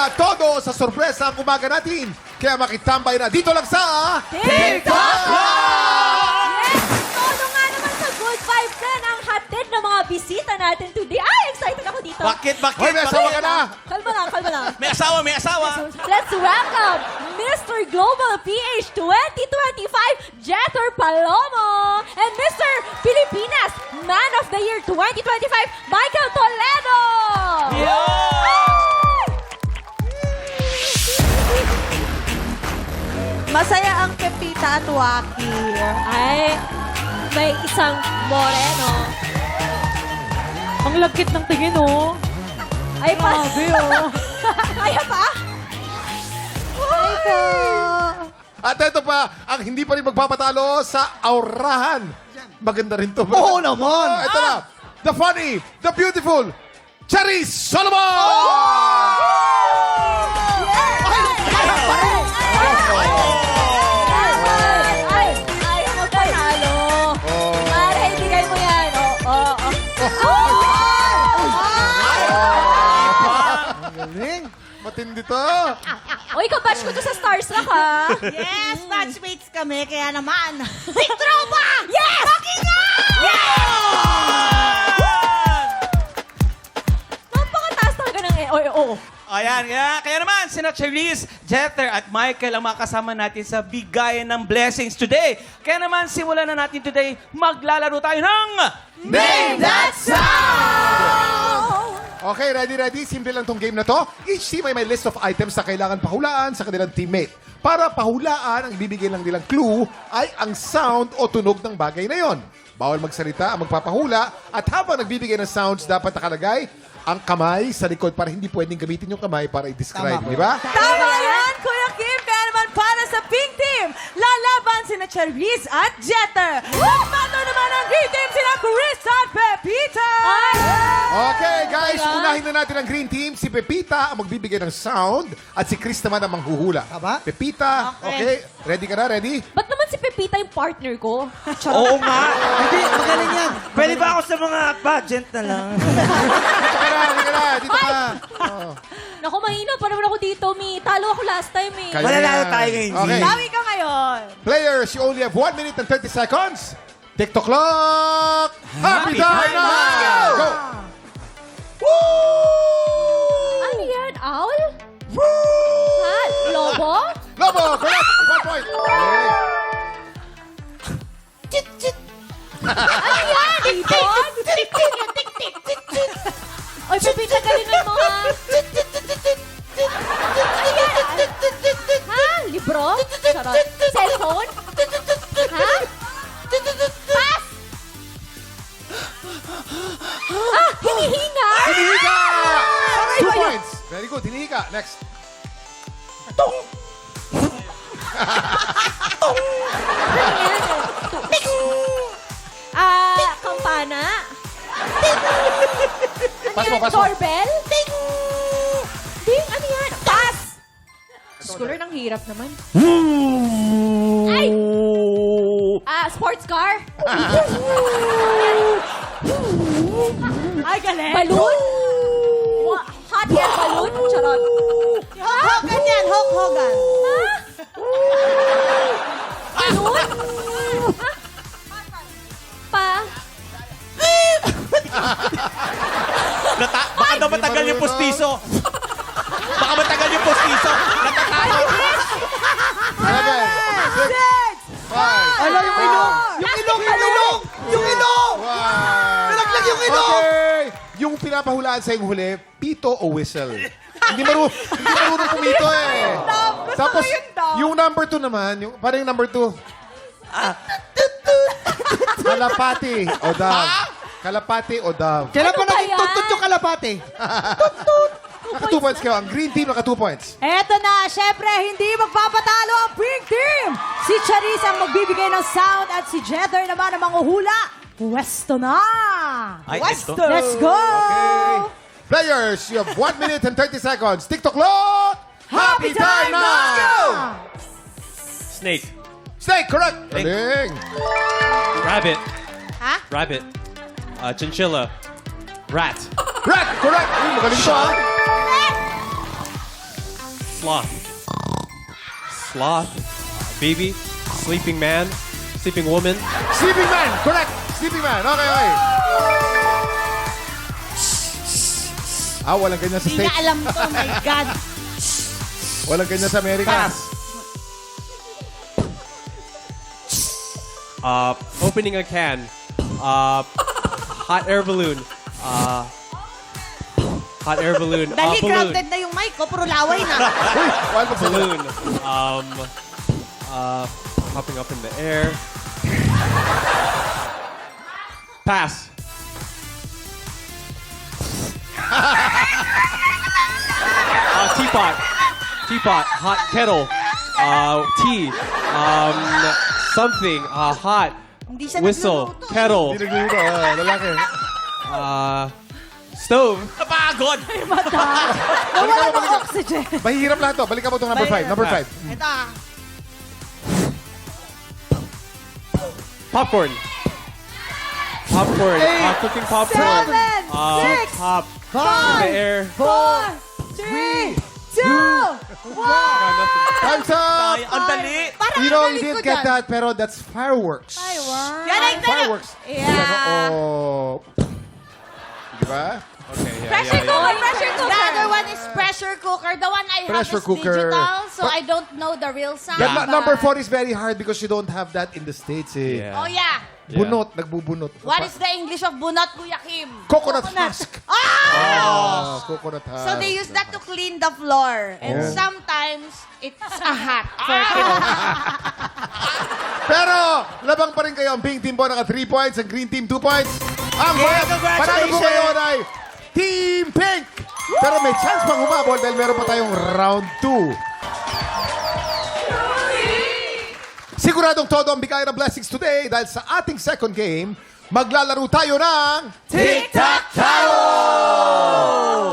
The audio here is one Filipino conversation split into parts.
mawawala todo sa sorpresa ang umaga natin. Kaya makitambay na dito lang sa TikTok! Yes! Todo nga naman sa good vibes din ang hatid ng mga bisita natin today. Ay, excited ako dito. Bakit? Hoy, may asawa ka na! Kalma lang, kalma lang. May asawa, may asawa. Let's welcome Mr. Global PH 2025, Jether Palomo, and Mr. Pilipinas Man of the Year 2025, Michael Toledo! Masaya ang Pepita at Waki. Ay, may isang moreno. Ang lagkit ng tingin, oh. Ay, pa. Grabe, oh. Kaya pa? Ay po. At ito pa, ang hindi pa rin magpapatalo sa aurahan. Maganda rin to. Oo naman. Ito na, the funny, the beautiful, Charis Solomon! Ay, ayaw mo panalo. Para ibigay mo yan. Galing. Matindi to. Uy, kabash ko to sa Starstruck, ha? Yes, batchmates kami, kaya naman. Big Tropa! Yes! Waki nga! Napakataas talaga ng oo. Ayan, kaya naman, sina Charisse, Jether at Michael ang makasama natin sa bigayan ng blessings today. Kaya naman, simulan na natin today, maglalaro tayo ng Name That Sound! Okay, ready? Simple lang tong game na to. Each team ay may list of items na kailangan pahulaan sa kanilang teammate. Para pahulaan, ang ibibigay lang nilang clue ay ang sound o tunog ng bagay na yon. Bawal magsalita ang magpapahula at habang nagbibigay ng sounds, dapat nakalagay ang kamay sa likod para hindi pwedeng gamitin yung kamay para i-describe, di ba? Tama yan, Kuya Kim. Kaya naman para sa pink team, lalaban sina Charisse at Jeter. Bato naman ang green team sina Chris at Pepita. Okay, guys, unahin na natin ang green team. Si Pepita ang magbibigay ng sound at si Chris naman ang manghuhula. Tama? Pepita, okay. Ready ka na? Ready? Ba't naman si Pepita yung partner ko? Oo nga. Hindi, magaling yan. Pwede ba ako sa mga pageant na lang? Dito ka na. Dito ka. Oh. Naku, mahina pa naman ako dito, Mi. Talo ako last time, eh. Kaya Mananalo yan. tayo ngayon, Okay. Bawi ka ngayon. Players, you only have 1 minute and 30 seconds. TikTok clock. Happy time now! Go! Woo! Ano yan? Owl? Woo! Ha? Lobo? Lobo, correct. 1 point. Okay. Ano yan? Ibon? Oy, Pepita, galingan mo, ha? Ano yan? Ha? Libro? Charot. Cellphone? Ha? Pass! Ah, hinihinga? Hinihika! 2 points. Very good. Hinihika. Next. Kampana? Pass mo, Ano yan? pass mo. Doorbell? Ding! Ding, ano yan? Pass! Scholar ng hirap naman. Ay! Sports car? Ay, galing. Balloon? Hot air balloon? Charot. Hulk Hogan yan, Hulk Hogan. Balloon? Pa? Baka daw matagal yung postiso. Baka matagal yung postiso. Natatakot. 7, 6, 5. Ala, yung ilong! Yung ilong! Yung ilong! Yung ilong! Nalaglag yung ilong! Okay. Yung pinapahulaan sa yung huli, pito o whistle. Hindi marunong pumito eh. Tapos, yung number 2 naman, parang yung number 2. Kalapati o dove. Kalapati o dove. Kailan Ano pa ba naging yan? tutut yung kalapate? Naka 2 points kayo. Ang green team naka 2 points. Eto na, syempre, hindi magpapatalo ang pink team. Si Charisse ang magbibigay ng sound at si Jether naman ang manghuhula. Pwesto na! Ay, Pwesto! eto. Let's go! Okay. Players, you have 1 minute and 30 seconds. TikTok clock! Happy time now! Snake. Snake, correct. Snake. Galing. Rabbit. Ha? Rabbit. Chinchilla. Rat. Rat, correct. Uy, magaling to, ah. Sloth. Sloth. Baby. Sleeping man. Sleeping woman. Sleeping man! Correct! Sleeping man. Okay, okay. Walang ganyan sa Hindi States. na alam to, my God. Walang ganyan sa Amerika. Pass. Opening a can. Hot air balloon. Hot air balloon. Dali, Balloon. grounded na yung mic ko. Puro laway na. Uy, wild pa sila. Balloon. Popping up in the air. Pass. Teapot. Teapot. Hot kettle. Tea. Something. Hot. Hindi siya Whistle. nagluluto. Kettle. Hindi nagluluto. Lalaki. Stove. Napagod! Nawala ng oxygen. Mahihirap lahat to. Balikan mo itong number 5. Number 5. Ito ah. Popcorn. Popcorn. Cooking popcorn. 7, 6, Pop. In the air. 4, 3, 2, 1. Time's up! Ay, ang dali! Parang You know, ang you galing ko didn't get dyan. that, pero that's fireworks. Yan ay Fireworks. Yeah. Oh. Diba? Okay, yeah, Pressure yeah, yeah. cooker, pressure cooker. The other one is pressure cooker. The one I have Pressure is cooker. digital, so But- I don't know the real sound. That but- number 4 is very hard because you don't have that in the States eh. Yeah. Oh yeah. Bunot, nagbubunot. What is the English of bunot, Kuya Kim? Coconut husk. Ah! Coconut husk. So they use that to clean the floor. And Oh. sometimes, it's a hat for Pero, labang pa rin kayo. Ang pink team po naka 3 points, ang green team 2 points. Ang Yeah, panalo congratulations! po ngayon ay Team Pink. Pero may chance pang humabol dahil meron pa tayong round 2. Siguradong todo ang bigay ng blessings today dahil sa ating second game, maglalaro tayo ng Tic-tac-toe!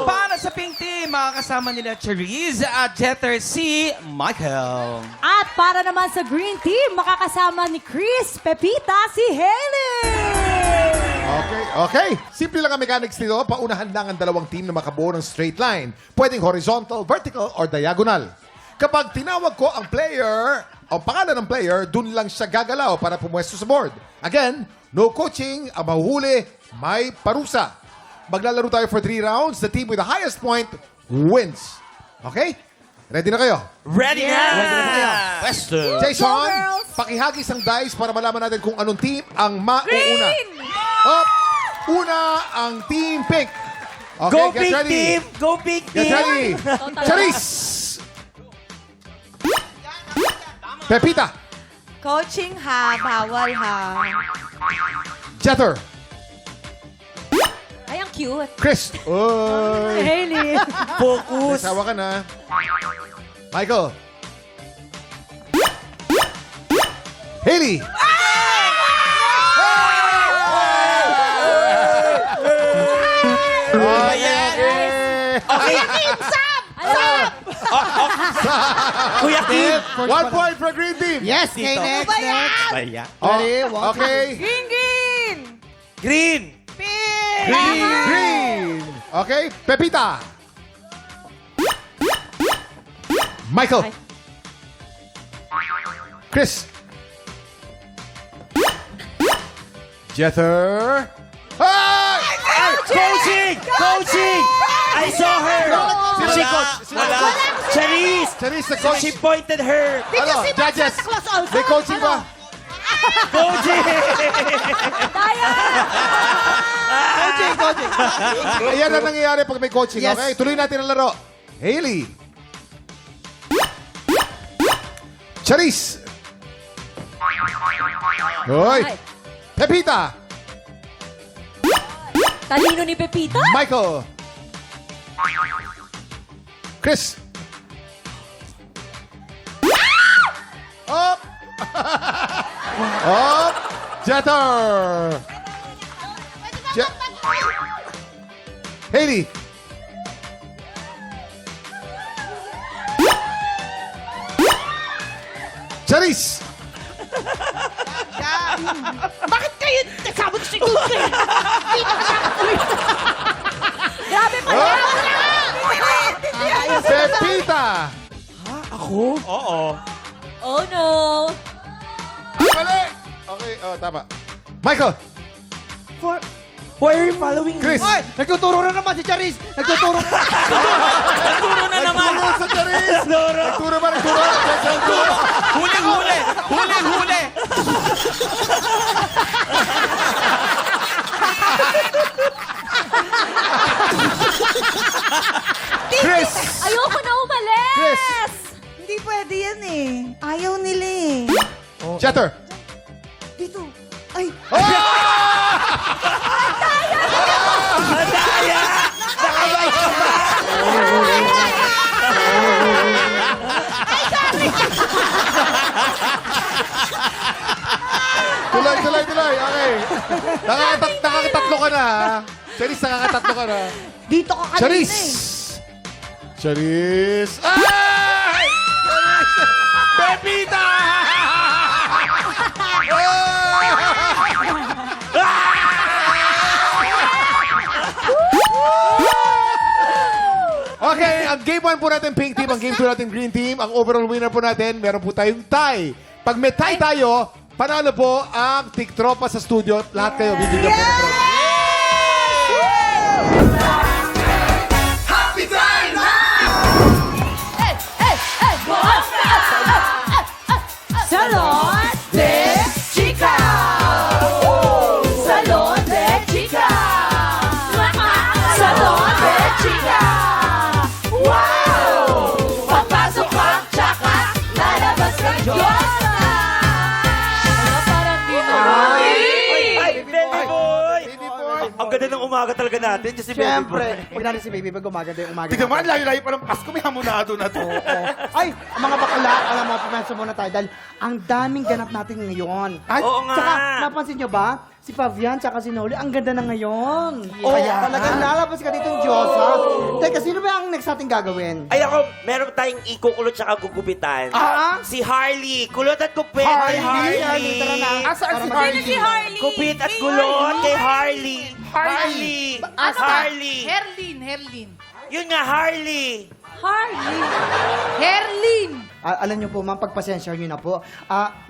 Para sa Pink Team, makakasama nila Cherise at Jeter si Michael. At para naman sa Green Team, makakasama ni Chris, Pepita, si Hailey! Okay, okay. Simple lang ang mechanics nito. Paunahan lang ang dalawang team na makabuo ng straight line. Pwedeng horizontal, vertical, or diagonal. Kapag tinawag ko ang player, ang pangalan ng player, dun lang siya gagalaw para pumwesto sa board. Again, no coaching, ang mahuhuli, may parusa. Maglalaro tayo for 3 rounds. The team with the highest point wins. Okay? Ready na kayo? Ready na! Western. Jason, girls! pakihagis ang dice para malaman natin kung anong team ang mauuna. Green! Up! Una ang Team Pink. Okay, Go get Pink ready. Team! Go Pink Get Team! ready. Charis! Pepita. Coaching ha, bawal ha. Jeter. Ay, ang cute. Chris. Oy. Hailey. Focus! Sawa ka na. Michael. Haley. Okay. Kuya Kim! 1 point for Green Team. Yes, okay, next, next. Baya. Okay. Green, green! Green! Pink! Green. Okay. Pepita. Michael. Chris. Jether. Hey! Coaching! Coaching! I saw her! Sino si coach? Wala! Cherise! Charis na coach. She pointed her! Ano? Judges. May coaching ba? Coaching! Ayan ang nangyayari pag may coaching. Yes. Okay? Tuloy natin ang laro. Hailey. Charis. Hoy. Ay. Pepita. Talino ni Pepita. Michael. Chris. Up. Up. Jeter. Hailey. Charis. Bakit kayo kasama si Gucci? Grabe pa Oh. yan. Pepita. Ako? Oo. Oh no! Mali! Okay, tama. Michael! Why are you following Chris! Ay, nagtuturo na naman si Charis. Nagtuturo na. Nagturo na naman. Nagturo sa Charis! Nagturo ba? Nagturo! Huling-huli. Huling-huli. Chris! Ayoko na umalis! Chris! Hindi pwede yan eh. Ayaw nila eh. Jeter! Dito. Ay, Tuloy. Okay. Nakakatatlo ka na, ha? Charis, nakakatatlo ka na. dito ka kanina Charis! eh. Charis! Ay! Charis! Pepita! Okay, ang game 1 po natin pink team, ang game 2 natin green team. Ang overall winner po natin, meron po tayong tie. Pag may tie tayo, panalo po ang tiktropa sa studio. Lahat kayo, bibigyan po ng trophy. Salon de Chica! Salon de Chica! Salon de Chica! Wow! Papasok ka, tsaka lalabas ka, Diyosa! Parang Ay, baby boy! Baby boy! Ang ganda ng umaga talaga natin. Just si baby Siyempre. boy. Huwag natin si Baby Pag umaga din umaga. Tignan mo, ang layo-layo pa ng Pasko, may hamonado na to. Ay, mga bakla, alam mo, pumenso muna tayo dahil ang daming ganap natin ngayon. Ay, Oo nga. Tsaka, napansin nyo ba? Si Fabian tsaka si Noli, ang ganda na ngayon. Oo. Kaya talagang lalabas ka dito ng Diyosa. Teka, sino ba ang next natin gagawin? Ay ako, meron tayong ikukulot tsaka gugupitan. Si Harley. Kulot at gupit kay Harley. Tara na. Asaan si Para Harley? Sino si Harley? Gupit at kulot kay Harley. Harley. Harley. Herlin. Yun nga, Harley. Herlin! Alam nyo po, ma'am, pagpasensya nyo na po.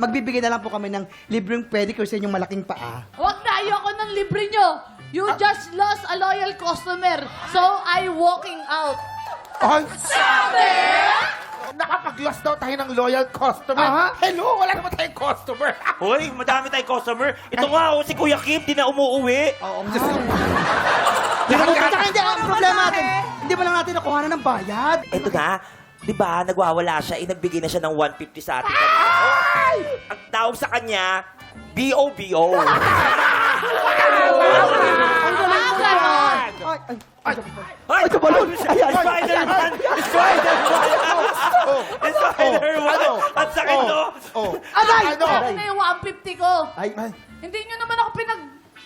Magbibigay na lang po kami ng libreng pedicure sa inyong malaking paa. Huwag na, ayoko ng libre nyo. You just lost a loyal customer. So, I walking out. Ay, nakapag-loss daw tayo ng loyal customer. Aha. Hello, wala naman tayong customer. Hoy, madami tayong customer. Ito nga, si Kuya Kim, di na umuuwi. Oo nga. Tsaka hindi, ang problema natin, hindi ba lang natin nakuha na ng bayad? Ito na, di ba, nagwawala siya, nagbigay na siya ng 150 sa atin. Ang tawag sa kanya, B.O.B.O. Ang galing mo naman. Ay, Ay, ito balon! Spider-Man! Spider-Man! Spider-Man! At sa akin to, aray! Ano? Ano na yung 150 ko? Ay, Hindi nyo naman ako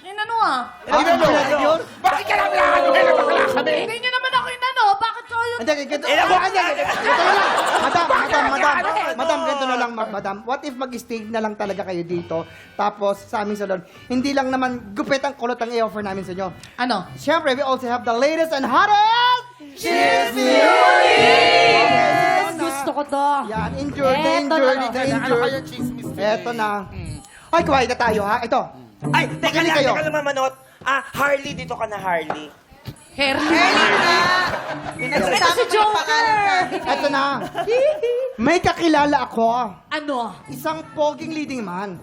inano ah. yun? Bakit ka lang ano? Kaya bakla kami. Hindi nyo naman ako inano. Bakit ko yung... Hindi, ganito. Ganito na lang. Madam, ganito na lang, madam. What if mag-stay na lang talaga kayo dito? Tapos, sa aming salon, hindi lang naman gupit ang kulot ang i-offer namin sa inyo. Ano? Siyempre, we also have the latest and hottest! Cheers Gusto ko to. Yan, injured. Ano kaya chismis? Eto na. Ay, quiet na tayo, ha? Ito. ay, teka Makinig lang, kayo. teka lang, Mamanot. Harley, dito ka na, Harley. Herlin. Ito si Joker. Eto na. May kakilala ako. Ano? Isang poging leading man.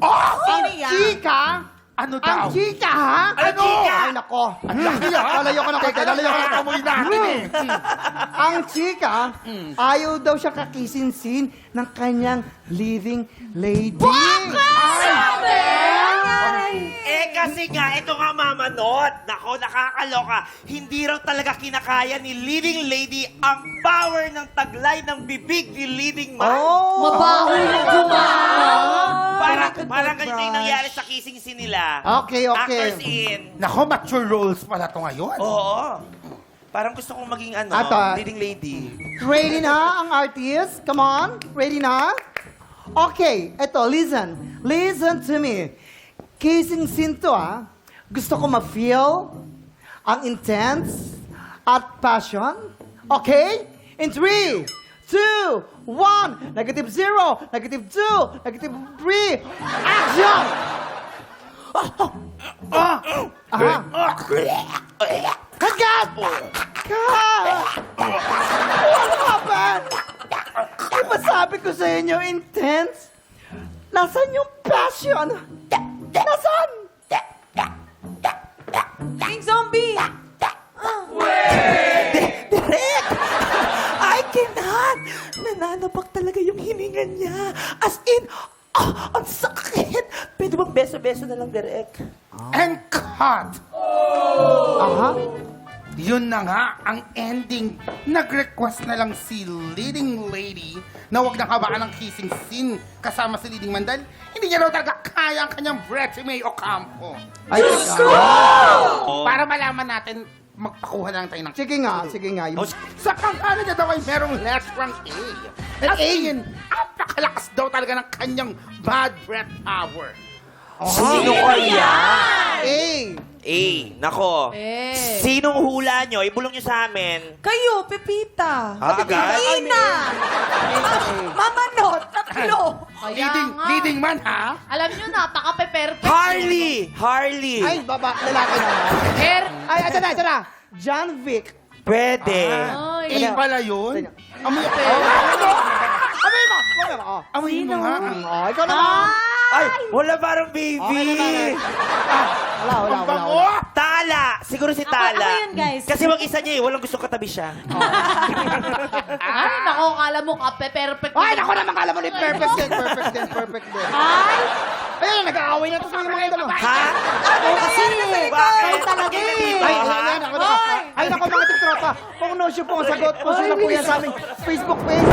Sino yan? Chika. Ano Ang daw? chika, ha? Ano? Chika? Ay, nako. Lalayo ko na kayo. Lalayo ko na kayo. Amoy natin eh. Ang chika, ayaw daw siya kakisinsin ng kanyang leading lady. Kasi nga, ito nga, Mamanot. Nako, nakakaloka. Hindi raw talaga kinakaya ni leading lady ang power ng taglay ng bibig ni leading man. Oh! Mabaho yung Parang ganito yung nangyari sa kissing scene nila. Okay, okay. Actors in. Nako, mature roles pala to ngayon. Oo. Parang gusto kong maging leading lady. Ready na ang artist? Come on. Ready na? Okay, eto, listen. Listen to me. Kissing scene to, ah. Gusto ko ma-feel ang intense at passion. Okay? In 3, 2, 1, negative 0, negative 2, negative 3, action! Cut! Cut! What happened? Di ba sabi ko sa inyo, intense? Nasaan yung passion? Nasaan? King Zombie! Direk! I cannot! Nananapak talaga yung hininga niya. As in, ang sakit! Pwede bang beso-beso na lang, Direk? And cut! Aha. Yun na nga, ang ending. Nag-request na lang si leading lady na wag nang habaan ng kissing scene kasama si leading man dahil hindi niya raw talaga kaya ang kanyang breath si May Ocampo. Ay, Para malaman natin, magpakuha na lang tayo ng... sige nga, sige nga. Sa kampanya niya daw ay merong less rank A. At A, napakalakas daw talaga ng kanyang bad breath power. Sino kaya? Nako. Sinong hula nyo? Ibulong nyo sa amin. Kayo, Pepita. Agad? Ina! Mamanot, tatlo. Kaya nga. Leading man, ha? Alam nyo, napaka-perfect. Harley! Ay, lalaki naman. Ay, ito na. John Vic. Pwede. Ay. A pala yun? Amoy mo! Amoy mo nga. Oh, ikaw naman. Ay, wala parang baby. Wala. Tala! Siguro si Tala. Ako yun, guys. Kasi wag isa niya eh. Walang gusto katabi siya. Ay, nako, kala mo perfect. Ay, naku naman, kala mo ni perfect din. Ayun, nag-aaway na to sa mga idol. Ha? Kasi, Bakit? talaga eh. Ay, naku mga tiktropa. Kung no show po ang sagot, kung sino po yan sa aming Facebook page.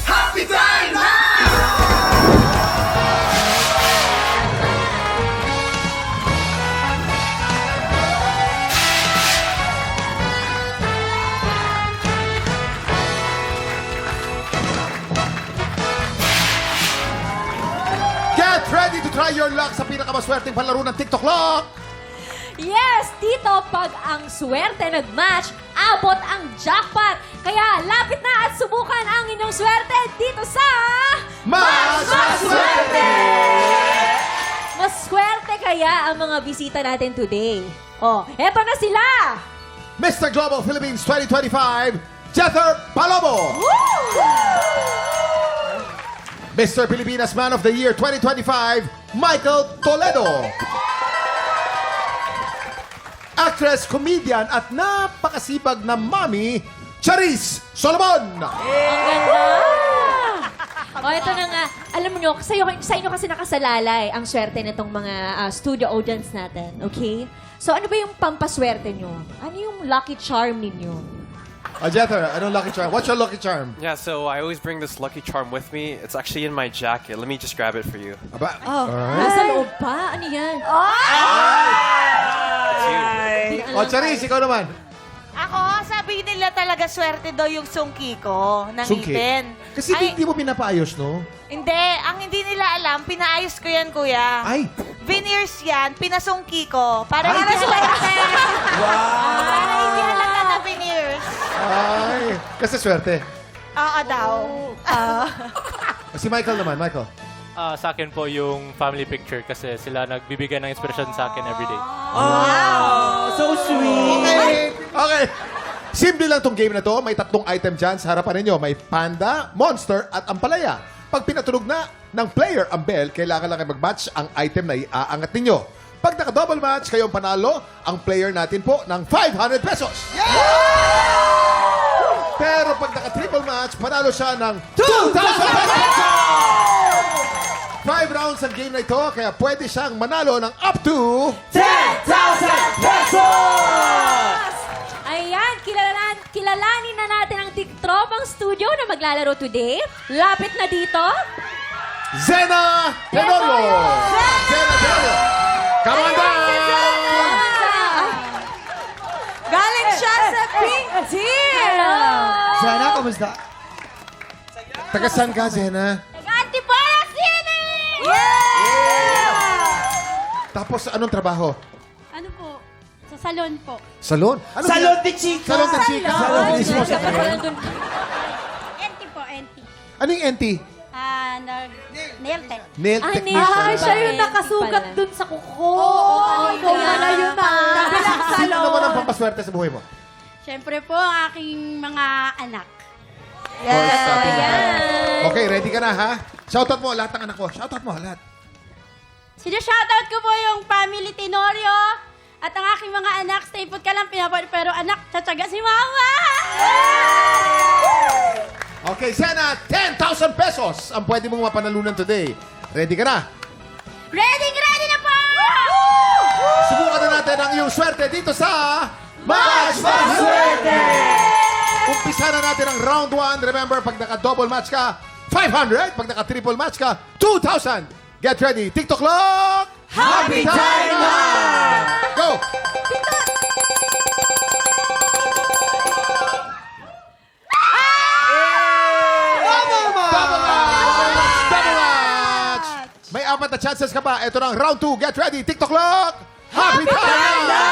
Happy time Get ready to try your luck sa pinakamaswerteng palaro ng TikTok Lock! Yes, dito pag ang swerte nag-match, abot ang jackpot. Kaya lapit na at subukan ang inyong swerte dito sa... Mas Maswerte! Mas swerte kaya ang mga bisita natin today. Oh, eto na sila! Mr. Global Philippines 2025, Jether Palomo! Mr. Pilipinas Man of the Year 2025, Michael Toledo! Actress, comedian at napakasipag na mami, Charis Solomon! Ang ganda! O, ito na nga. Alam mo nyo, sa inyo kasi nakasalalay ang swerte nitong mga studio audience natin. Okay? So, ano ba yung pampaswerte nyo? Ano yung lucky charm ninyo? Jether, anong lucky charm? What's your lucky charm? Yeah, so I always bring this lucky charm with me. It's actually in my jacket. Let me just grab it for you. Aba, Nasa loob pa? Ano yan? O, Charis, ikaw naman. Ako, sabi nila talaga swerte daw yung sungki ko ng Sungki? ngipin. Kasi hindi mo pinapaayos, no? Hindi, ang hindi nila alam, pinaayos ko yan, kuya. Ay! Veneers yan, pinasungki ko. Para Ay! hindi swerte. Wow! Para hindi halata na veneers. Ay! Kasi swerte. Oo daw. Si Michael naman, Michael. Sa akin po yung family picture kasi sila nagbibigay ng inspirasyon sa akin everyday. So sweet! Okay. Simple lang tong game na to. May 3 item dyan sa harapan ninyo. May panda, monster, at ampalaya. Pag pinatunog na ng player ang bell, kailangan lang kayo mag-match ang item na iaangat ninyo. Pag naka-double match, kayong panalo, ang player natin po ng 500 pesos. Pero pag naka-triple match, panalo siya ng 2,000 pesos! 5 rounds ang game na ito, kaya pwede siyang manalo ng up to 10,000 pesos! Ayan, kilalanin na natin ang tiktropang studio na maglalaro today. Lapit na dito. Zena Tenorio! Zena Tenorio! Come on down! Galing siya sa Pink Team. Zena, kamusta? Taga saan ka, Zena? Antipolo City! Tapos, anong trabaho? Ano po? Sa salon po. Salon? Ano Salon de Chica! Salon de Chica! Salon. Salon mismo sa Dapat pala nandun. Ano yung NT? Nail tech. Nail Ah, technician. nail. Siya yung Pala. nakasugat dun sa kuko. Ikaw Kaya na yun na. Sino naman ang pampaswerte sa buhay mo? Siyempre po, ang aking mga anak. Okay, ready ka na ha? Shoutout mo lahat ng anak ko. Shoutout mo lahat. Shoutout ko po yung family Tenorio at ang aking mga anak. Stay put ka lang, pero anak, tsatsaga si mama! Okay, Sena, 10,000 pesos ang pwede mong mapanalunan today. Ready ka na? Ready na po! Subukan na natin ang iyong swerte dito sa Match Swerte! Umpisa na natin ang round 1. Remember, pag naka-double match ka, 500. Pag naka-triple match ka, 2,000. Get ready. TikTok clock! Happy time na! Go! Double match! May 4 na chances ka pa. Ito na ang round 2. Get ready. TikTok clock! Happy time na!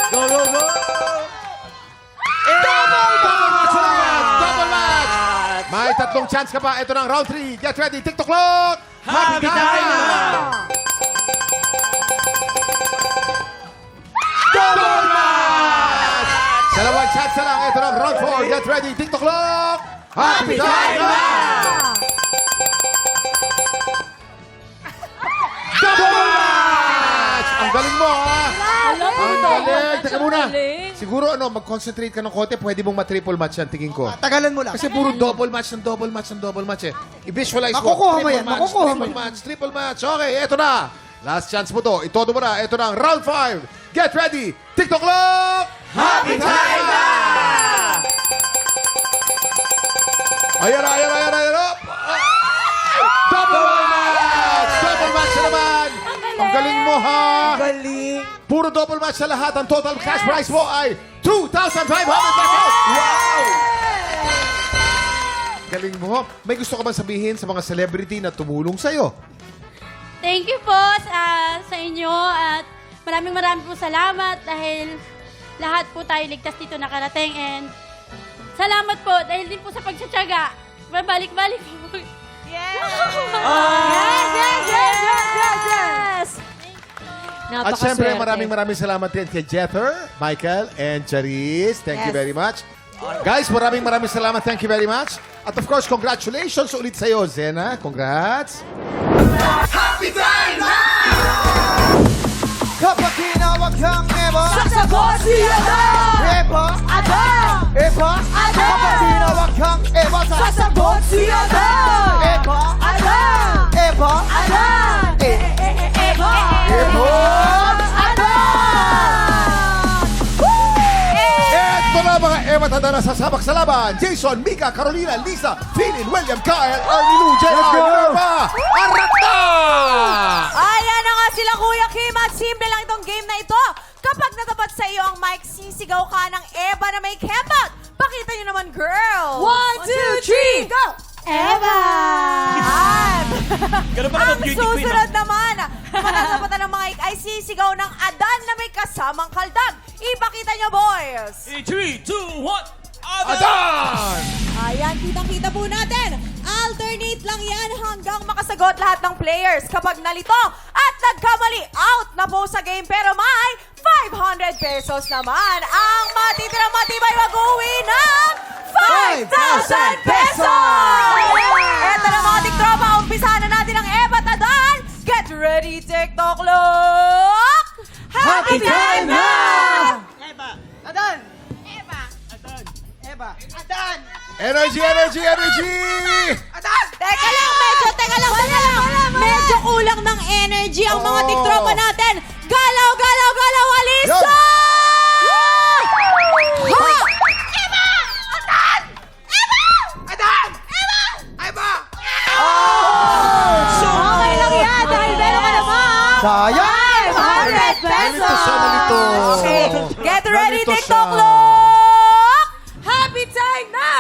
Go, go, go! Double match ulit! Double match! May 3 chance ka pa. Ito na ang round 3. Get ready. TikTok clock! Happy time na! Double match! Dalawang chance na lang. Ito na ang round 4. Get ready. TikTok clock! Happy time na! Double match! Ang galing mo, ha? Ang galing. Teka muna. Siguro, mag-concentrate ka ng konti. Pwede mong ma-triple match yan, tingin ko. Tagalan mo lang. Kasi puro double match ng double match ng double match eh. I-visualize mo. Makukuha mo Triple yan, match, makukuha mo triple yan. match, triple match. Okay, eto na. Last chance mo to. Itodo mo na. Ito na ang round 5. Get ready. TikTok clock! Happy time na! Ayan na, ayan na, ayan na, ayan na. Double match! Double match na naman! Ang galing mo, ha? Galing. Puro double match sa lahat. Ang total cash prize mo ay 2,500 pesos! Wow! Galing mo. May gusto ka bang sabihin sa mga celebrity na tumulong sa'yo? Thank you po sa inyo at maraming po salamat dahil lahat po tayo ligtas dito nakarating and salamat po dahil din po sa pagtsatsaga. Babalik-balik po. Yes! At syempre, maraming salamat din kay Jether, Michael, and Charis. Thank you very much. Guys, maraming salamat. Thank you very much. At of course, congratulations ulit sa'yo, Zena. Congrats. Happy time na! Kapag tinawag kang Eva, Sasagot si Adan! Eva, Adan! Eva, Adan! kapag tinawag kang Eva, Sasagot si Adan! Eva, Adan! Eva, Adan! Eva, Eto na mga Eva Tanda na sasabak sa laban. Jason, Mika, Carolina, Lisa, Philin, William, Kyle, Ernie Lou, J.R. Nerva, Arata! Ayan na nga sila, Kuya Kim, at simple lang itong game na ito. Kapag natapat sa iyo ang mic, sisigaw ka ng Eva na may kembot. Pakita nyo naman, girl. 1, 2, 3, go! Eva! Ganun ba Ang naman, beauty queen, susunod naman, matatapatan ng mic ay sisigaw ng Adan na may kasamang kaldag. Ipakita nyo, boys. 3, 2, 1. Adan! Ayan, kitang-kita po natin. Alternate lang yan hanggang makasagot lahat ng players. Kapag nalito at nagkamali, out na po sa game. Pero may 500 pesos naman. Ang matitirang matibay mag-uwi ng 5,000 pesos! Eto na mga tiktropa, umpisahan na natin ang Eva Tadan. Get ready, TikTok clock! Happy time na! Adan! Eva, Adan! Energy, energy, energy! Teka lang, medyo kulang ng energy ang mga tiktropa natin. Galaw, galaw, galaw, alis! Yo! Ha! Okay lang yan, dahil meron ka naman. Sayang! 500 pesos! Nalito siya, nalito. Okay, get ready, Nalito TikTok siya. clock! Happy time na!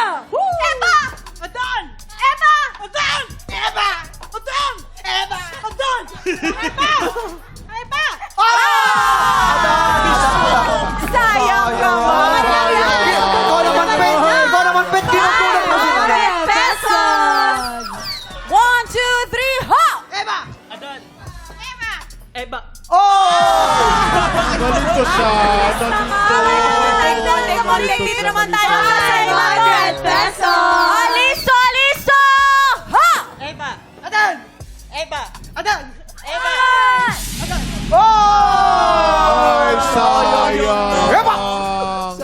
Eva! Adan! Eva! Adan! Eva! Adan! Eva! Adan! Eva! Eva! Sayang naman! Ikaw naman, Pet! Ikaw naman, Pet! Ginugulat mo sila. Eba. Nalito siya. Dito naman tayo sa 500 pesos. Listo, listo! Ha! Eba! Adan! Eba! Adan! Eba! Ay, sayang.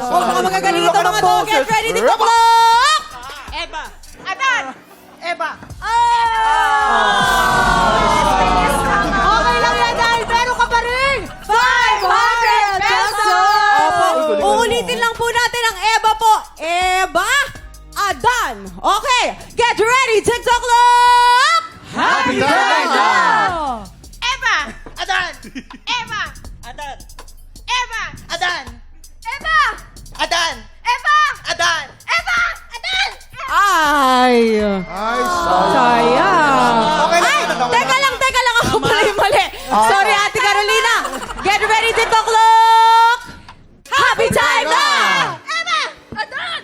Oh, mga magagaling ito mga to. Get ready to clock! Eba! Adan! Eva! Okay lang yan dahil meron ka pa rin 500 pesos! Uulitin lang po natin ang Eba po. Eba, Adan. Okay, get ready, TikTok clock! Happy time na! Eba! Adan! Eba! Adan! Eba! Adan! Eba! Adan! Eba! Adan! Eba! Adan! Ay! Ay, Sayang. Okay lang, Ay, tinawa teka lang. lang. Ako mali. Sorry, Ate Carolina. Get ready, TikTok clock! Happy time na! Eba! Adan!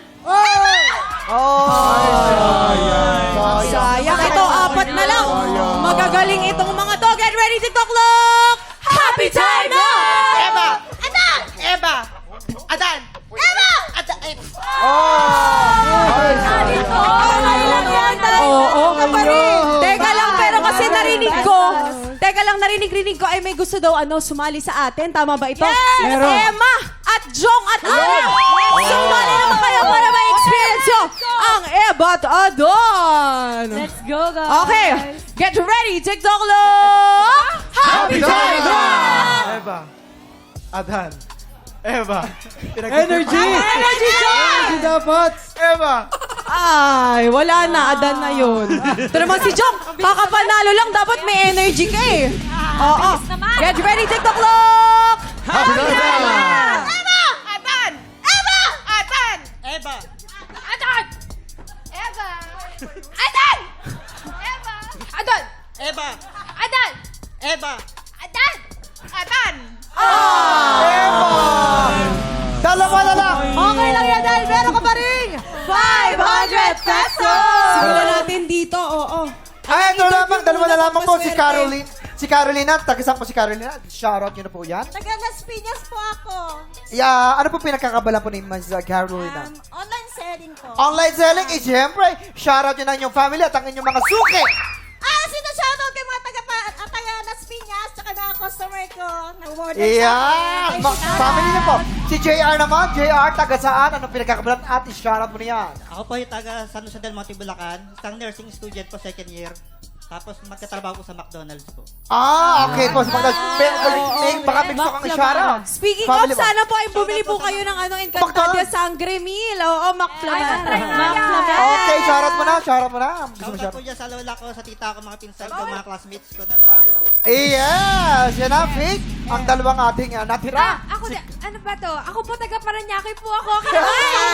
Sayang. Ito, apat na lang. Magagaling itong mga to. Get ready, TikTok clock! Happy time na! Eba! Adan! Eba! Adan! Eba! Adan! Oo, Teka lang, pero kasi narinig ko ay may gusto daw sumali sa atin. Tama ba ito? Yes! Emma at Jong at Ana. Sumali naman kayo para ma-experience nyo ang Eba at Adon. Let's go, guys. Okay, get ready, TikTok clock! Happy time na! Eva! Adan! Eva! Energy dapat. Eva! Ay, wala na. Adan na yun. Ito naman si Jong. Kakapanalo lang. Dapat may energy ka eh. Oo. Get ready, TikTok clock! Happy time na! Eba! Adan! Eba! Adan! Eba! Adan! Eva! Adan! Eva! Adan! Eba! Adan! Eba! Adan! Adan! Dalawa na lang! Okay lang yan dahil meron ka pa rin 500 pesos! Simulan natin dito, oo. Ay, ito lamang, dalawa na lamang po, si Caroline. Si Carolina, taga-saan po si Carolina? Shoutout nyo na po yan. Taga Las Piñas po ako. Yeah, ano po pinagkakabala po ni Ms. Carolina? Online selling po. Online selling, siyempre, shoutout nyo na inyong family at ang inyong mga suki. Sino shoutout kay mga taga Las Piñas tsaka mga customer ko. Nag-order Yeah, family niyo po. Si JR naman, JR, taga saan? Anong pinagkakabalan? Ate, shoutout mo na yan. Ako po yung taga San Jose del Monte, Bulacan. Isang nursing student po, second year. Tapos magtatrabaho ko sa McDonald's po. Okay po. Baka may gusto kang shoutout. Speaking Family of, mo. sana po ay bumili po kayo ng Encantadia Sangre Meal. Oo, Macflaman. Macflaman. Okay, shoutout mo na, shoutout mo na. Gusto mo Shoutout shoutout? po dyan sa lola ko, sa tita ko, mga pinsan ko, mga classmates ko na nanonood po. Yes! Yan na, Vic. Ang dalawang ating natira. Ako na, ano ba to? Ako po taga Paranaque po ako. Kaya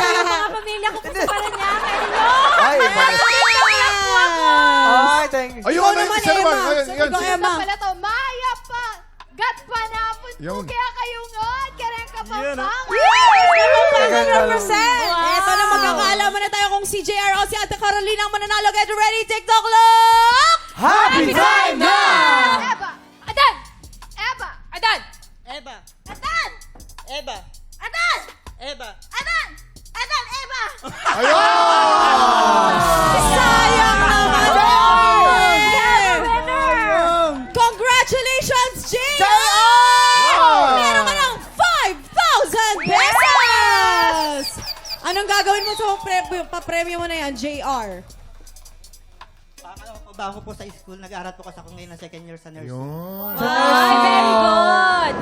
yung mga pamilya ko po sa Paranaque. Hello! Ay, Ay, thank you. Ayun, Ikaw naman, isa naman. Emma. Ayun, Sabi yan. ko, Emma. Pala to, Maya pa! Gat pa na po Yun. kaya kayo ngon! Kaya ka pa pang! 100%! Eto na, magkakaalaman na tayo kung si JR o si Ate Carolina ang mananalo. Get ready, TikTok clock! Happy time na! Eba! Adan! Eba! Adan! Eba! Adan! Eba! Adan! Eba! Adan! Adan! Eba! Ayun! Sayang naman! Winner! Congratulations, JR! JR! Meron ka ng 5,000 pesos! Anong gagawin mo sa pa-premyo mo na yan, JR? Bago po sa school, nag-aaral po kasi ako ngayon na second year sa nursing. Yun. Very good!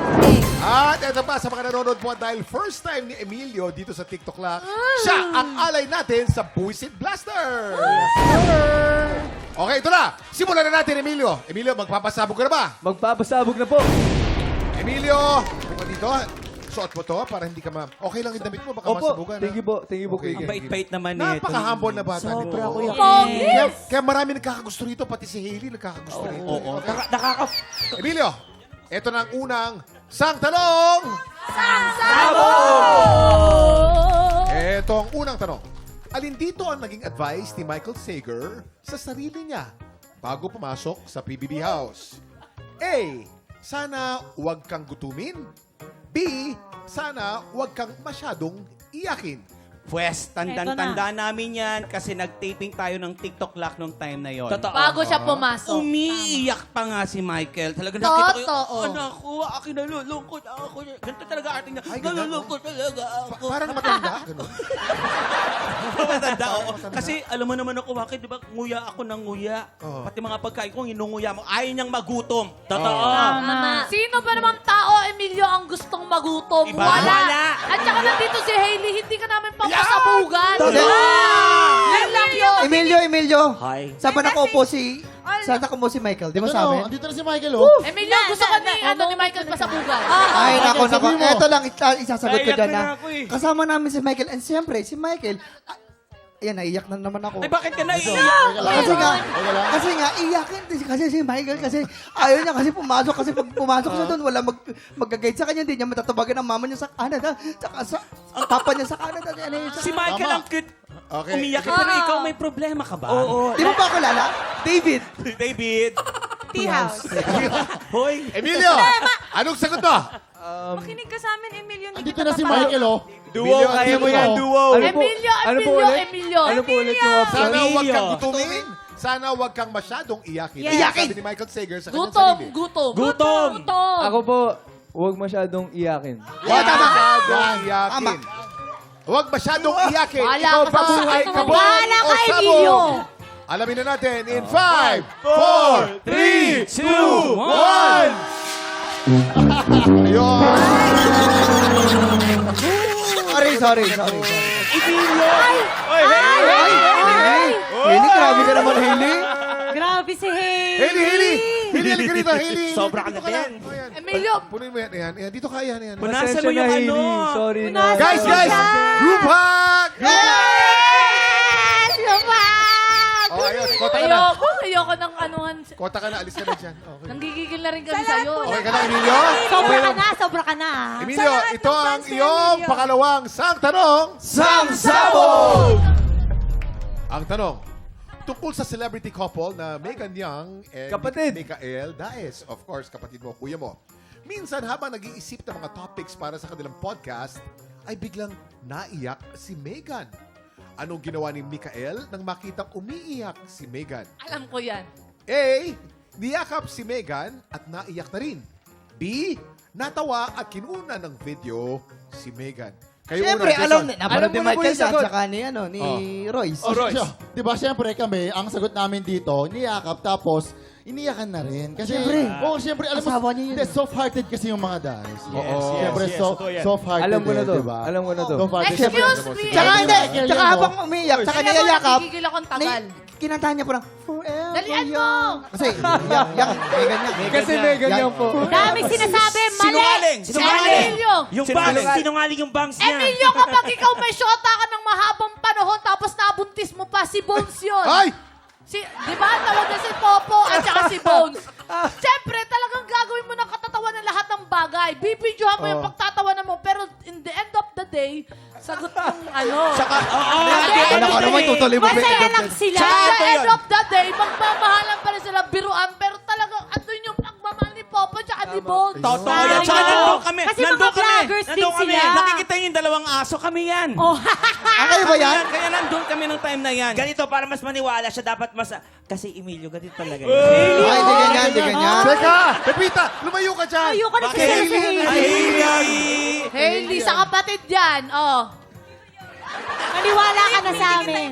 At ito pa, sa mga nanonood po dahil first time ni Emilio dito sa TikTok lang, siya ang alay natin sa Buisit Blaster! Okay, ito na. Simulan na natin, Emilio. Emilio, magpapasabog ka na ba? Magpapasabog na po. Emilio, buka dito. Suot mo to para hindi ka Okay lang yung damit mo, baka masabugan. Thank you po. Thank you po. Okay. Ang bait-bait naman eh. Napaka-humble na bata. Sobra, nito. Kuya Kaya marami nagkakagusto rito, pati si Hailey nagkakagusto rito. Oo. Okay. Emilio, ito na ang unang sang tanong. Ito ang unang tanong. Alin dito ang naging advice ni Michael Sager sa sarili niya bago pumasok sa PBB House? A. sana huwag kang gutumin. B, sana huwag kang masyadong iyakin. Pwes, tandang-tanda namin yan kasi nag-taping tayo ng TikTok lock nung time na yon. Totoo. Bago siya pumasok. Umiiyak pa nga si Michael. Talaga nakita ko Totoo. anak ko, akin nalulungkot ako. Ganito talaga ating na, Ay, ganun. nalulungkot talaga ako. Parang matanda. Ganun. Matanda, oo. Kasi alam mo naman ako, bakit, di ba, nguya ako ng nguya. Oo. Pati mga pagkain ko, inunguya mo. Ayaw niyang magutom. Totoo. Tama. Sino ba namang tao, Emilio, ang gustong magutom? Iba. Wala. At saka nandito si Hailey, hindi ka namin pampasabugan. Yan lang yun. Emilio. Hi. Saan ba nakaupo si... Saan nakaupo si Michael? Di ba sa amin? Andito na si Michael, oh. Emilio, gusto ka ni Michael pasabugan. Ay, nako. sabihin mo. Ito lang, isasagot ko Naiyak dyan na na. ako eh. Kasama namin si Michael. And siyempre, si Michael... Ayan, naiyak na naman ako. Ay, bakit ka naiiyak? Kasi nga, iyakin kasi si Michael kasi ayaw niya kasi pumasok kasi pag pumasok siya doon, wala mag-guide sa kanya, hindi niya matatabagan ang mama niya sa Canada, tsaka sa papa niya sa Canada. Si Michael ang cute. Okay. Umiyak ka, pero ikaw may problema ka ba? Di mo ba ako lala? David. David. Tea house. Hoy. Emilio, anong sagot mo? Makinig ka sa amin, Emilio. Hindi Andito kita na si papayag. Michael, oh. Duo, kaya mo yan, duo. Emilio. Ano po ulit yung option? Sana huwag kang gutumin. Sana huwag kang masyadong iyakin. Yes. Iyakin. Sabi ni Michael Sager sa kanyang Gutom. sarili. Gutom. Ako po, huwag masyadong iyakin. Huwag masyadong iyakin. Huwag masyadong iyakin. Bahala Ikaw ka ba sa buhay ay mo. kabog Bahala o ka, sabog? Emilio. Alamin na natin in 5, 4, 3, 2, 1. Ayun. Sorry. Emilio. Hailey, grabe ka naman, Hailey. Grabe si Hailey. Hailey, halika rito, Hailey. Sobra ka na Dito lang. din. Ayan. Emilio. Punin mo yan. Ayan. Dito ka, yan. Punasan mo yung ano. Sorry na. Guys! Group hug! Yes! Lumag! Oh, ayos. Kota ka na. Ayoko ng anuhan. Kota ka na. Alis ka na dyan. Okay. Nanggigigil na rin kami sa'yo. Okay ka na, Emilio? Sobra ka na. Emilio, ito ang iyong pangalawang sang tanong. Sabog! Ang tanong, tungkol sa celebrity couple na Megan Young and Kapatid. Mikael Daes. Of course, kapatid mo, kuya mo. Minsan habang nag-iisip ng mga topics para sa kanilang podcast, ay biglang naiyak si Megan. Anong ginawa ni Mikael nang makitang umiiyak si Megan? Alam ko yan. A. Niyakap si Megan at naiyak na rin. B. Natawa at kinuna ng video si Megan. Kayo Siyempre, una, alam Jason. napanood ni mo na po Michael yung sagot. at saka ni Royce. Royce. Di ba, siyempre kami, ang sagot namin dito, niyakap, tapos iniyakan na rin. Kasi, siyempre, alam mo, Asawa niya yun. hindi, soft-hearted kasi yung mga guys. Yes, Siyempre, soft-hearted. Alam ko na to. Diba? Alam ko na to. Soft-hearted. Excuse me. Tsaka hindi, Michael, tsaka yan, habang umiiyak, tsaka Kaya niyayakap, nagigigil akong tagal. kinantahan niya po ng Forever Dalian mo! Young. Kasi, yak, Megan niya. Kasi may ganyan po. Daming sinasabi, mali. Emilio! Yung bangs, sinungaling yung bangs niya. Emilio, kapag ikaw may shota ka ng mahabang panahon tapos nabuntis mo pa, si Bones yun. Ay! Di ba? Tawag na si Popo at saka si Bones. Siyempre, talagang gagawin mo ng katatawanan lahat ng bagay. Bibidyohan mo yung pagtatawanan mo. Pero in the end of the day, sagot ng ano. Ano naman, tutuloy mo. Masaya lang sila. At the end of the day, magmamahalan pa rin sila biruan. Pero talagang andun yung pagmamahal ni Popo at ni Bones. Totoo yan. Tsaka nandun kami. Kasi mga vloggers din sila. Nakikita niyo yung dalawang aso. Kami yan. Kayo ba yan? Kaya nandun kami ng time na yan. Ganito, para mas maniwala siya, dapat mas... Kasi Emilio, ganito talaga. Ay, di ganyan. Teka! Pepita! Lumayo ka dyan! Ayoko na sila sa Hailey. Hailey, sa kapatid yan. Oh. Maniwala ka na sa amin.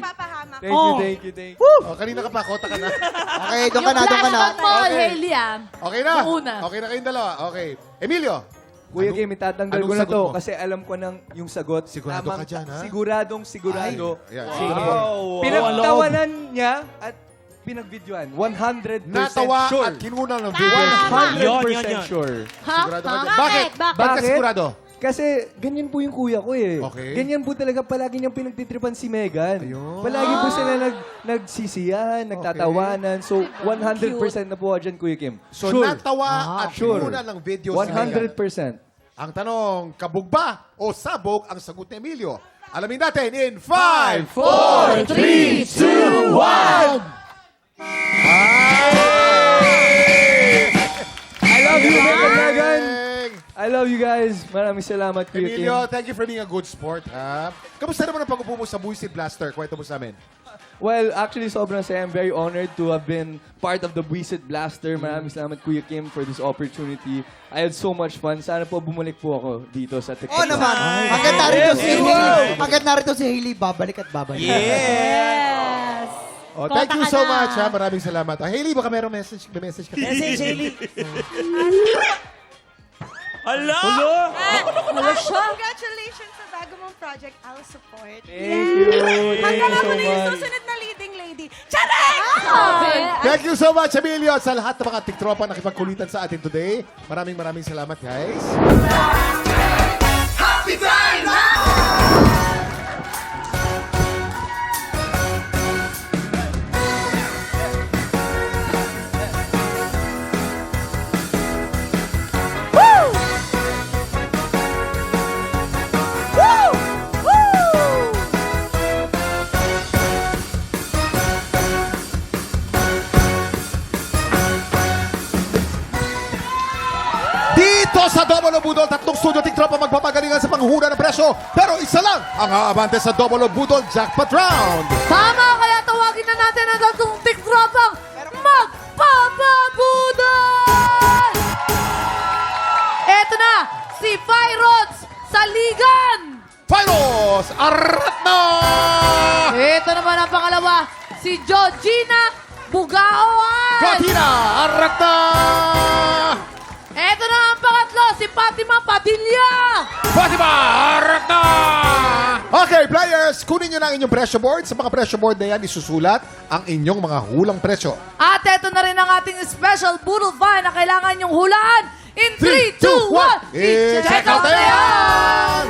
Thank you. Oh, kanina ka pa, kota ka na. Okay, doon ka na. Flashback mo, Okay. Hailey, ah. Okay na? Yung una. Okay na kayong dalawa. Okay. Emilio! Kuya Kim, itatanggal anong ko na sagot to mo? kasi alam ko ng yung sagot. Sigurado ka dyan, ha? Sigurado. Ayan. Pinagtawanan niya at pinagvideoan. 100% Natawa sure. at kinuna ng video. 100% sure. Ha? Sigurado ka Ha? dyan. Bakit? Bakit ka Bakit? sigurado? Kasi ganyan po yung kuya ko eh. Okay. Ganyan po talaga palagi niyang pinagtitripan si Megan. Ayun. Palagi po sila nagsisiyahan, nagtatawanan. So, 100% na po dyan, Kuya Kim. So, Sure. natawa at Sure. kinuna ng video si Megan. 100%. Ang tanong, kabog ba o sabog ang sagot ni Emilio? Alamin natin in 5, 4, 3, 2, 1! I love you, Megan I love you guys. Maraming salamat, Kuya Kim. Emilio, thank you for being a good sport, ha? Kamusta naman ang pag-upo mo sa Buisit Blaster? Kwento mo sa amin. Well, actually, sobrang saya. I'm very honored to have been part of the Buisit Blaster. Maraming salamat, Kuya Kim, for this opportunity. I had so much fun. Sana po bumalik po ako dito sa TikTok. Oo naman. Hanggat narito si Hailey. Hanggat narito si Hailey, babalik at babalik. Yes! Oh, thank you Kota ka so na. much, ha? Maraming salamat. Hailey, baka meron message ka. Message, Hailey. Hala! Congratulations sa bago mong project. I'll support. Thank you. Thank Hanggang you ako so na yung much. susunod na leading lady. Charing! Thank you so much, Emilio, at sa lahat ng mga tiktropa na nakipagkulitan sa atin today. Maraming salamat, guys. Happy time now! Dito sa Double O Budol, 3 studio tiktropa magpapagalingan sa panghuhula ng presyo. Pero isa lang ang aabante sa Double O Budol Jackpot Round. Tama, kaya tawagin na natin ang tatlong tiktropang magpapabudol! Eto na, si Pyrods Saligan! Pyros Aratna! Eto naman ang pangalawa, si Georgina Bugaoan! Katina Aratna! Eto na ang pangatlo, si Fatima Padilla! Fatima Aratna! Okay, players, kunin nyo na ang inyong pressure board. Sa mga pressure board na yan, isusulat ang inyong mga hulang presyo. At eto na rin ang ating special Boodle Fun na kailangan nyong hulaan in 3, 2, 1! I-check out na yan!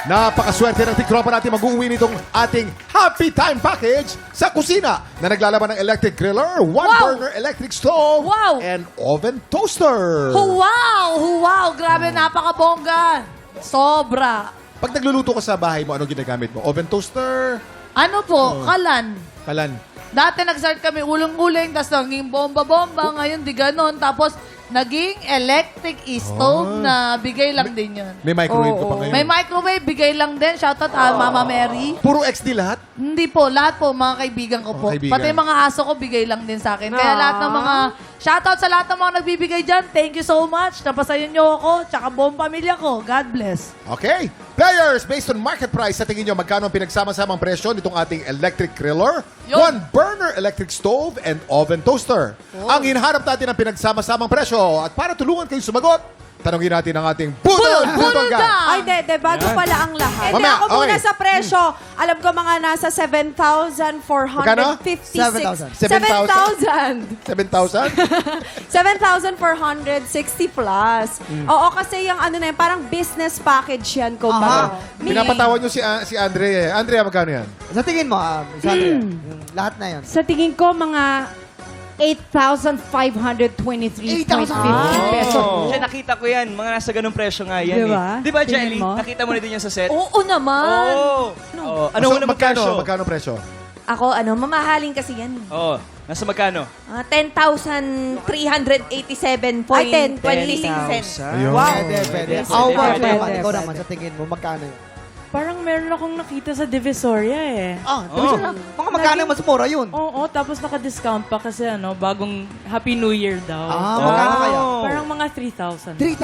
Napakaswerte ng tiktropa natin mag-uwi nitong ating Happy Time Package sa kusina na naglalaman ng electric griller, one-burner electric stove, and oven toaster. Wow! Wow! Grabe, napakabongga! Sobra! Pag nagluluto ka sa bahay mo, ano ginagamit mo? Oven toaster? Ano po? Kalan. Kalan. Dati nag-start kami uling-uling, tapos naging bomba-bomba, ngayon di ganon. Tapos naging electric stove na bigay lang din yun. May microwave ka pa ngayon. May microwave, bigay lang din. Shoutout Mama Mary. Puro XD lahat? Hindi po, lahat po, mga kaibigan ko po. Mga kaibigan. Pati mga aso ko, bigay lang din sa akin. Kaya lahat ng mga, shoutout sa lahat ng mga nagbibigay dyan. Thank you so much. Napasayon nyo ako, tsaka buong pamilya ko. God bless. Okay. Players, based on market price, sa tingin nyo, magkano ang pinagsama-samang presyo nitong ating electric griller, one-burner electric stove, and oven toaster? Ang hinahanap natin ang pinagsama-samang presyo. At para tulungan kayo sumagot, tanongin natin ang ating Budol Gang. Ay, de, bago pala ang lahat. Hindi, Mamaya, ako muna okay. sa presyo. Alam ko mga nasa 7,456. 7,000. 7,000? 7,460 plus. Oo, kasi yung ano na yun, parang business package yan, kumbaga. Pinapatawan nyo si Andre. Andrea, magkano yan? Sa tingin mo, Sandra, yung lahat na yun. Sa tingin ko, mga 8,523.50 pesos. Siya, nakita ko yan. Mga nasa ganung presyo nga yan. Diba? Eh. Di ba, Tingnan Jelly? mo? Nakita mo na din yan sa set? Oo naman. Oo. Ano So, una magkano? presyo? Magkano presyo? Ako, mamahalin kasi yan. Oo. Nasa magkano? 10,387.26 cents. Ayun. Pwede. Ako ba, ikaw naman, sa tingin mo, magkano yun? Parang meron akong nakita sa Divisoria eh. Mga magkano mas mura yun? Oo, tapos naka-discount pa kasi bagong Happy New Year daw. Magkano kaya? Parang mga 3,000. 3,000?